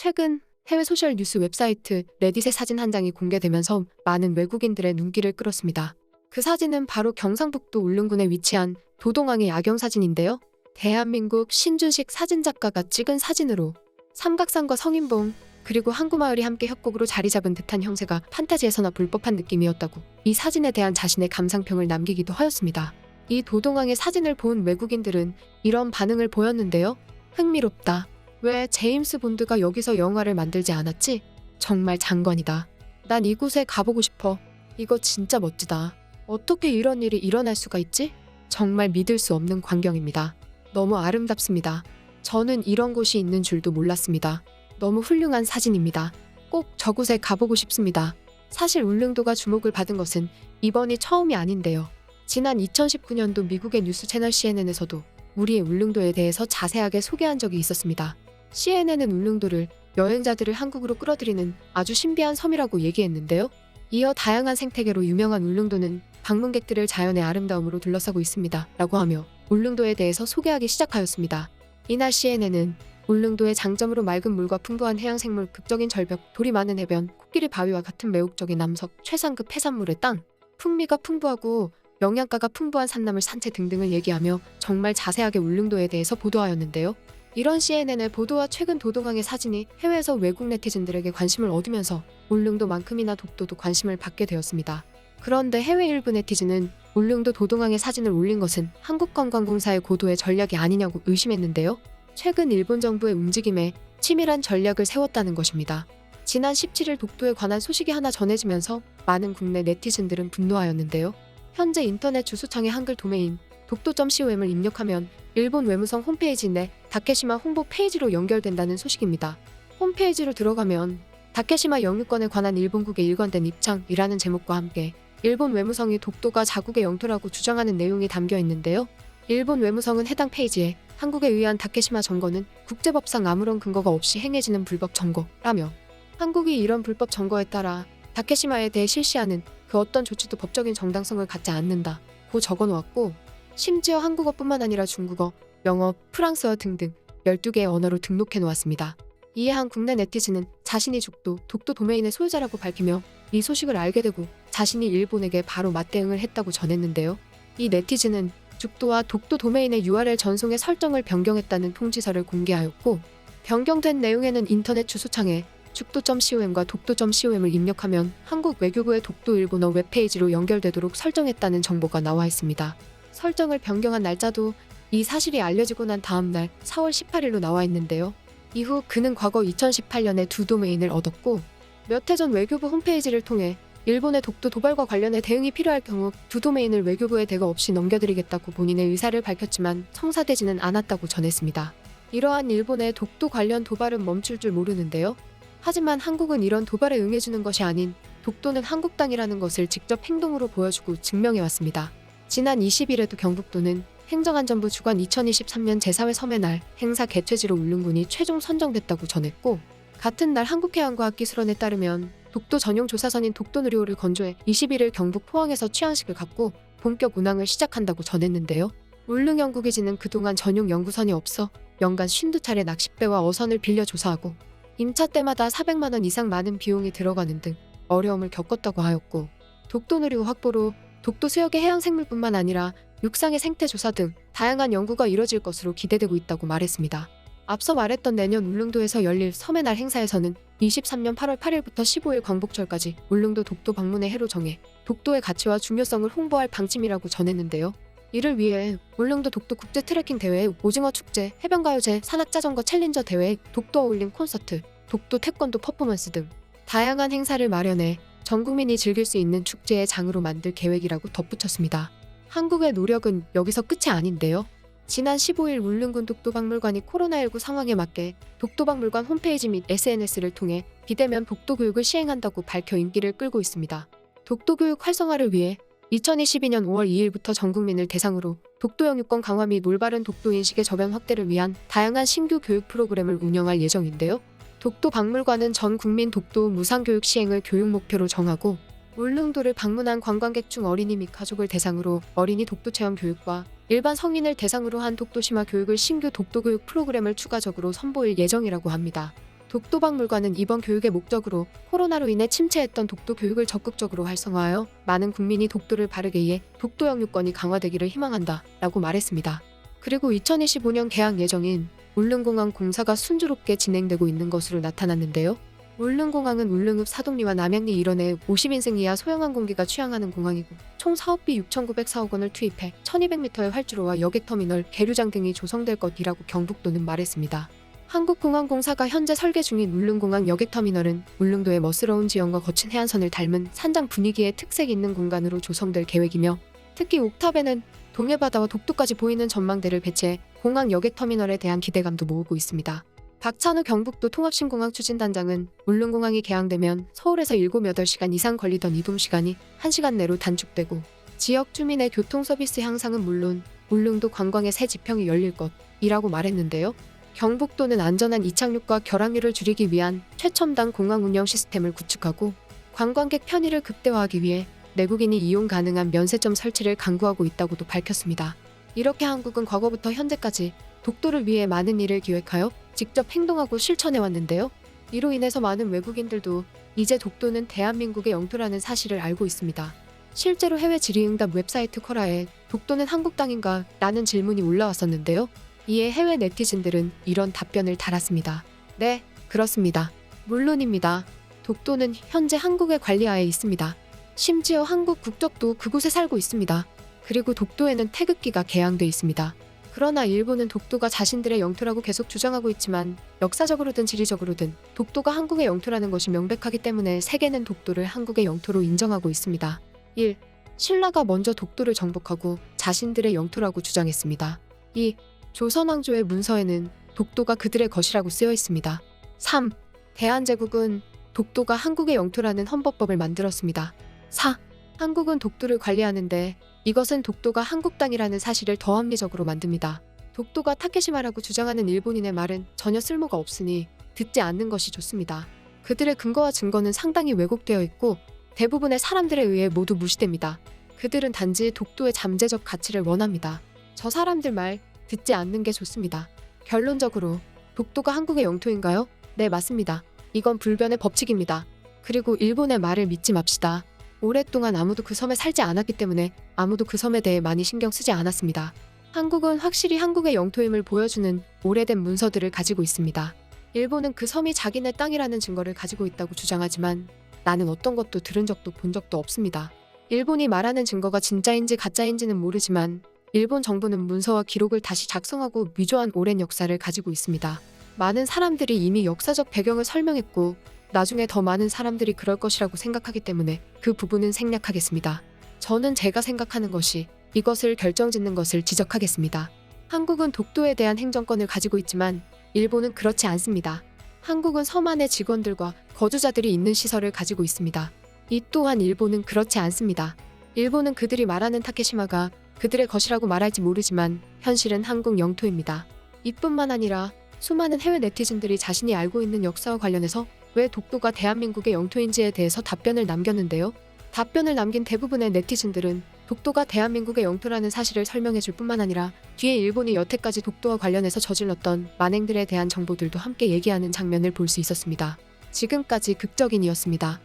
최근 해외 소셜 뉴스 웹사이트 레딧의 사진 한 장이 공개되면서 많은 외국인들의 눈길을 끌었습니다. 그 사진은 바로 경상북도 울릉군에 위치한 도동항의 야경 사진인데요. 대한민국 신준식 사진작가가 찍은 사진으로 삼각산과 성인봉 그리고 항구마을이 함께 협곡으로 자리 잡은 듯한 형세가 판타지에서나 볼 법한 느낌이었다고 이 사진에 대한 자신의 감상평을 남기기도 하였습니다. 이 도동항의 사진을 본 외국인들은 이런 반응을 보였는데요. 흥미롭다. 왜 제임스 본드가 여기서 영화를 만들지 않았지? 정말 장관이다. 난 이곳에 가보고 싶어. 이거 진짜 멋지다. 어떻게 이런 일이 일어날 수가 있지? 정말 믿을 수 없는 광경입니다. 너무 아름답습니다. 저는 이런 곳이 있는 줄도 몰랐습니다. 너무 훌륭한 사진입니다. 꼭 저곳에 가보고 싶습니다. 사실 울릉도가 주목을 받은 것은 이번이 처음이 아닌데요. 지난 2019년도 미국의 뉴스 채널 CNN에서도 우리의 울릉도에 대해서 자세하게 소개한 적이 있었습니다. CNN은 울릉도를 여행자들을 한국으로 끌어들이는 아주 신비한 섬이라고 얘기했는데요. 이어 다양한 생태계로 유명한 울릉도는 방문객들을 자연의 아름다움으로 둘러싸고 있습니다. 라고 하며 울릉도에 대해서 소개하기 시작하였습니다. 이날 CNN은 울릉도의 장점으로 맑은 물과 풍부한 해양생물, 극적인 절벽, 돌이 많은 해변, 코끼리 바위와 같은 매혹적인 남석, 최상급 해산물의 땅, 풍미가 풍부하고 영양가가 풍부한 산나물 산채 등등을 얘기하며 정말 자세하게 울릉도에 대해서 보도하였는데요. 이런 CNN의 보도와 최근 도동항의 사진이 해외에서 외국 네티즌들에게 관심을 얻으면서 울릉도만큼이나 독도도 관심을 받게 되었습니다. 그런데 해외 일부 네티즌은 울릉도 도동항의 사진을 올린 것은 한국관광공사의 고도의 전략이 아니냐고 의심했는데요. 최근 일본 정부의 움직임에 치밀한 전략을 세웠다는 것입니다. 지난 17일 독도에 관한 소식이 하나 전해지면서 많은 국내 네티즌들은 분노하였는데요. 현재 인터넷 주소창에 한글 도메인 독도.com을 입력하면 일본 외무성 홈페이지 내 다케시마 홍보 페이지로 연결된다는 소식입니다. 홈페이지로 들어가면 다케시마 영유권에 관한 일본국의 일관된 입장이라는 제목과 함께 일본 외무성이 독도가 자국의 영토라고 주장하는 내용이 담겨 있는데요. 일본 외무성은 해당 페이지에 한국에 의한 다케시마 점거는 국제법상 아무런 근거가 없이 행해지는 불법 점거라며 한국이 이런 불법 점거에 따라 다케시마에 대해 실시하는 그 어떤 조치도 법적인 정당성을 갖지 않는다고 적어놓았고 심지어 한국어뿐만 아니라 중국어, 영어, 프랑스어 등등 12개의 언어로 등록해 놓았습니다. 이에 한 국내 네티즌은 자신이 독도 도메인의 소유자라고 밝히며 이 소식을 알게 되고 자신이 일본에게 바로 맞대응을 했다고 전했는데요. 이 네티즌은 죽도와 독도 도메인의 URL 전송의 설정을 변경했다는 통지서를 공개하였고 변경된 내용에는 인터넷 주소창에 죽도.com과 독도.com을 입력하면 한국 외교부의 독도 일본어 웹페이지로 연결되도록 설정했다는 정보가 나와 있습니다. 설정을 변경한 날짜도 이 사실이 알려지고 난 다음 날 4월 18일로 나와 있는데요. 이후 그는 과거 2018년에 두 도메인을 얻었고 몇 해 전 외교부 홈페이지를 통해 일본의 독도 도발과 관련해 대응이 필요할 경우 두 도메인을 외교부에 대거 없이 넘겨드리겠다고 본인의 의사를 밝혔지만 성사되지는 않았다고 전했습니다. 이러한 일본의 독도 관련 도발은 멈출 줄 모르는데요. 하지만 한국은 이런 도발에 응해주는 것이 아닌 독도는 한국 땅이라는 것을 직접 행동으로 보여주고 증명해왔습니다. 지난 20일에도 경북도는 행정안전부 주관 2023년 제4회 섬의 날 행사 개최지로 울릉군이 최종 선정됐다고 전했고 같은 날 한국해양과학기술원에 따르면 독도 전용 조사선인 독도누리호를 건조해 21일 경북 포항에서 취항식을 갖고 본격 운항을 시작한다고 전했는데요. 울릉연구기지는 그동안 전용 연구선이 없어 연간 52차례 낚싯배와 어선을 빌려 조사하고 임차 때마다 400만 원 이상 많은 비용이 들어가는 등 어려움을 겪었다고 하였고 독도누리호 확보로 독도 수역의 해양생물뿐만 아니라 육상의 생태조사 등 다양한 연구가 이뤄질 것으로 기대되고 있다고 말했습니다. 앞서 말했던 내년 울릉도에서 열릴 섬의 날 행사에서는 23년 8월 8일부터 15일 광복절까지 울릉도 독도 방문의 해로 정해 독도의 가치와 중요성을 홍보할 방침이라고 전했는데요. 이를 위해 울릉도 독도 국제 트레킹 대회, 오징어 축제, 해변가요제, 산악자전거 챌린저 대회, 독도 어울림 콘서트, 독도 태권도 퍼포먼스 등 다양한 행사를 마련해 전 국민이 즐길 수 있는 축제의 장으로 만들 계획이라고 덧붙였습니다. 한국의 노력은 여기서 끝이 아닌데요. 지난 15일 울릉군 독도박물관이 코로나19 상황에 맞게 독도박물관 홈페이지 및 SNS를 통해 비대면 독도교육을 시행한다고 밝혀 인기를 끌고 있습니다. 독도교육 활성화를 위해 2022년 5월 2일부터 전 국민을 대상으로 독도 영유권 강화 및 올바른 독도 인식의 저변 확대를 위한 다양한 신규 교육 프로그램을 운영할 예정인데요. 독도박물관은 전 국민 독도 무상교육 시행을 교육 목표로 정하고 울릉도를 방문한 관광객 중 어린이 및 가족을 대상으로 어린이 독도 체험 교육과 일반 성인을 대상으로 한 독도 심화 교육을 신규 독도교육 프로그램을 추가적으로 선보일 예정이라고 합니다. 독도박물관은 이번 교육의 목적으로 코로나로 인해 침체했던 독도 교육을 적극적으로 활성화하여 많은 국민이 독도를 바르게 이해 독도 영유권이 강화되기를 희망한다 라고 말했습니다. 그리고 2025년 개학 예정인 울릉공항 공사가 순조롭게 진행되고 있는 것으로 나타났는데요. 울릉공항은 울릉읍 사동리와 남양리 일원에 50인승 이하 소형항공기가 취항하는 공항이고 총 사업비 6,904억 원을 투입해 1,200m의 활주로와 여객터미널, 계류장 등이 조성될 것이라고 경북도는 말했습니다. 한국공항공사가 현재 설계 중인 울릉공항 여객터미널은 울릉도의 멋스러운 지형과 거친 해안선을 닮은 산장 분위기의 특색 있는 공간으로 조성될 계획이며 특히 옥탑에는 동해바다와 독도까지 보이는 전망대를 배치해 공항 여객터미널에 대한 기대감도 모으고 있습니다. 박찬우 경북도 통합신공항 추진단장은 울릉공항이 개항되면 서울에서 7-8시간 이상 걸리던 이동시간이 1시간 내로 단축되고 지역 주민의 교통서비스 향상은 물론 울릉도 관광의 새 지평이 열릴 것이라고 말했는데요. 경북도는 안전한 이착륙과 결항률을 줄이기 위한 최첨단 공항 운영 시스템을 구축하고 관광객 편의를 극대화하기 위해 내국인이 이용 가능한 면세점 설치를 강구하고 있다고도 밝혔습니다. 이렇게 한국은 과거부터 현재까지 독도를 위해 많은 일을 기획하여 직접 행동하고 실천해왔는데요. 이로 인해서 많은 외국인들도 이제 독도는 대한민국의 영토라는 사실을 알고 있습니다. 실제로 해외 질의응답 웹사이트 쿼라에 독도는 한국 땅인가? 라는 질문이 올라왔었는데요. 이에 해외 네티즌들은 이런 답변을 달았습니다. 네, 그렇습니다. 물론입니다. 독도는 현재 한국의 관리하에 있습니다. 심지어 한국 국적도 그곳에 살고 있습니다. 그리고 독도에는 태극기가 개양돼 있습니다. 그러나 일본은 독도가 자신들의 영토라고 계속 주장하고 있지만 역사적으로든 지리적으로든 독도가 한국의 영토라는 것이 명백하기 때문에 세계는 독도를 한국의 영토로 인정하고 있습니다. 1. 신라가 먼저 독도를 정복하고 자신들의 영토라고 주장했습니다. 2. 조선왕조의 문서에는 독도가 그들의 것이라고 쓰여 있습니다. 3. 대한제국은 독도가 한국의 영토라는 헌법법을 만들었습니다. 4. 한국은 독도를 관리하는데 이것은 독도가 한국 땅이라는 사실을 더 합리적으로 만듭니다. 독도가 타케시마라고 주장하는 일본인의 말은 전혀 쓸모가 없으니 듣지 않는 것이 좋습니다. 그들의 근거와 증거는 상당히 왜곡되어 있고 대부분의 사람들에 의해 모두 무시됩니다. 그들은 단지 독도의 잠재적 가치를 원합니다. 저 사람들 말 듣지 않는 게 좋습니다. 결론적으로 독도가 한국의 영토인가요? 네, 맞습니다. 이건 불변의 법칙입니다. 그리고 일본의 말을 믿지 맙시다. 오랫동안 아무도 그 섬에 살지 않았기 때문에 아무도 그 섬에 대해 많이 신경 쓰지 않았습니다. 한국은 확실히 한국의 영토임을 보여주는 오래된 문서들을 가지고 있습니다. 일본은 그 섬이 자기네 땅이라는 증거를 가지고 있다고 주장하지만 나는 어떤 것도 들은 적도 본 적도 없습니다. 일본이 말하는 증거가 진짜인지 가짜인지는 모르지만 일본 정부는 문서와 기록을 다시 작성하고 위조한 오랜 역사를 가지고 있습니다. 많은 사람들이 이미 역사적 배경을 설명했고 나중에 더 많은 사람들이 그럴 것이라고 생각하기 때문에 그 부분은 생략하겠습니다. 저는 제가 생각하는 것이 이것을 결정짓는 것을 지적하겠습니다. 한국은 독도에 대한 행정권을 가지고 있지만 일본은 그렇지 않습니다. 한국은 섬 안에 직원들과 거주자들이 있는 시설을 가지고 있습니다. 이 또한 일본은 그렇지 않습니다. 일본은 그들이 말하는 타케시마가 그들의 것이라고 말할지 모르지만 현실은 한국 영토입니다. 이뿐만 아니라 수많은 해외 네티즌들이 자신이 알고 있는 역사와 관련해서 왜 독도가 대한민국의 영토인지에 대해서 답변을 남겼는데요. 답변을 남긴 대부분의 네티즌들은 독도가 대한민국의 영토라는 사실을 설명해줄 뿐만 아니라 뒤에 일본이 여태까지 독도와 관련해서 저질렀던 만행들에 대한 정보들도 함께 얘기하는 장면을 볼 수 있었습니다. 지금까지 극적인이었습니다.